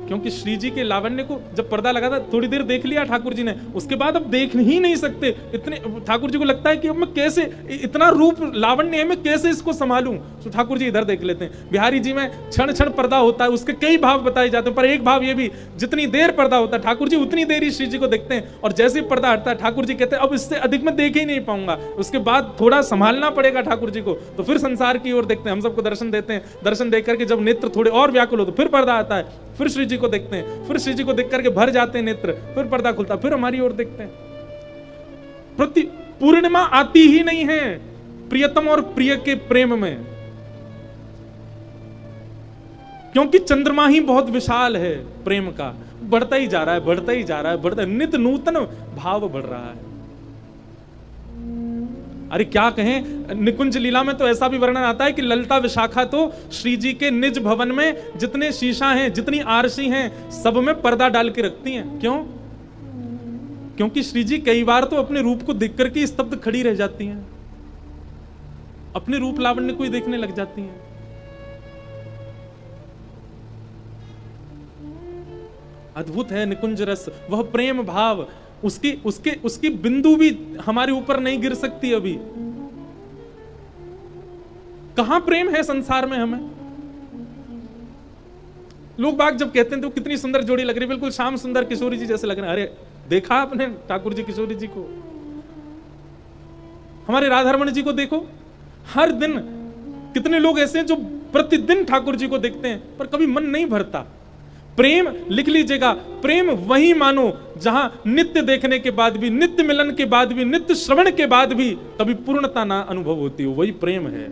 क्योंकि श्री जी के लावण्य को जब पर्दा लगा था थोड़ी देर देख लिया ठाकुर जी ने, उसके बाद अब देख ही नहीं सकते। इतने ठाकुर जी को लगता है कि अब मैं कैसे, इतना रूप लावण्य है, मैं कैसे इसको संभालूं? तो ठाकुर जी इधर देख लेते हैं। बिहारी जी में क्षण क्षण पर्दा होता है, उसके कई भाव बताए जाते हैं, पर एक भाव ये भी, जितनी देर पर्दा होता है ठाकुर जी उतनी देर ही श्री जी को देखते हैं, और जैसे ही पर्दा हटता है ठाकुर जी कहते हैं अब इससे अधिक मैं देख ही नहीं पाऊंगा, उसके बाद थोड़ा संभालना पड़ेगा ठाकुर जी को। तो फिर संसार की ओर देखते हैं, हम सबको दर्शन देते हैं। दर्शन देख करके जब नेत्र थोड़े और व्याकुल हो तो फिर पर्दा आता है, फिर श्री जी को देखते हैं, फिर श्री जी को देख करके भर जाते हैं नेत्र, फिर पर्दा खुलता, फिर हमारी ओर देखते हैं। प्रति पूर्णिमा आती ही नहीं है प्रियतम और प्रिय के प्रेम में, क्योंकि चंद्रमा ही बहुत विशाल है प्रेम का, बढ़ता ही जा रहा है, बढ़ता ही जा रहा है, बढ़ता, नित्य नूतन भाव बढ़ रहा है। अरे क्या कहें, निकुंज लीला में तो ऐसा भी वर्णन आता है कि ललिता विशाखा तो श्री जी के निज भवन में जितने शीशा हैं, जितनी आरसी हैं, सब में पर्दा डाल के रखती हैं। क्यों? क्योंकि श्री जी कई बार तो अपने रूप को देख करके स्तब्ध खड़ी रह जाती हैं, अपने रूप लावण्य को ही देखने लग जाती हैं। अद्भुत है निकुंज रस, वह प्रेम भाव, उसकी बिंदु भी हमारे ऊपर नहीं गिर सकती। अभी कहां प्रेम है संसार में हमें? लोग बाग जब कहते हैं तो कितनी सुंदर जोड़ी लग रही, बिल्कुल श्याम सुंदर किशोरी जी जैसे लग रहे हैं। अरे देखा आपने ठाकुर जी किशोरी जी को? हमारे राधारमण जी को देखो, हर दिन कितने लोग ऐसे हैं जो प्रतिदिन ठाकुर जी को देखते हैं, पर कभी मन नहीं भरता। प्रेम, लिख लीजिएगा, प्रेम वही मानो जहां नित्य देखने के बाद भी, नित्य मिलन के बाद भी, नित्य श्रवण के बाद भी कभी पूर्णता ना अनुभव होती हो, वही प्रेम है।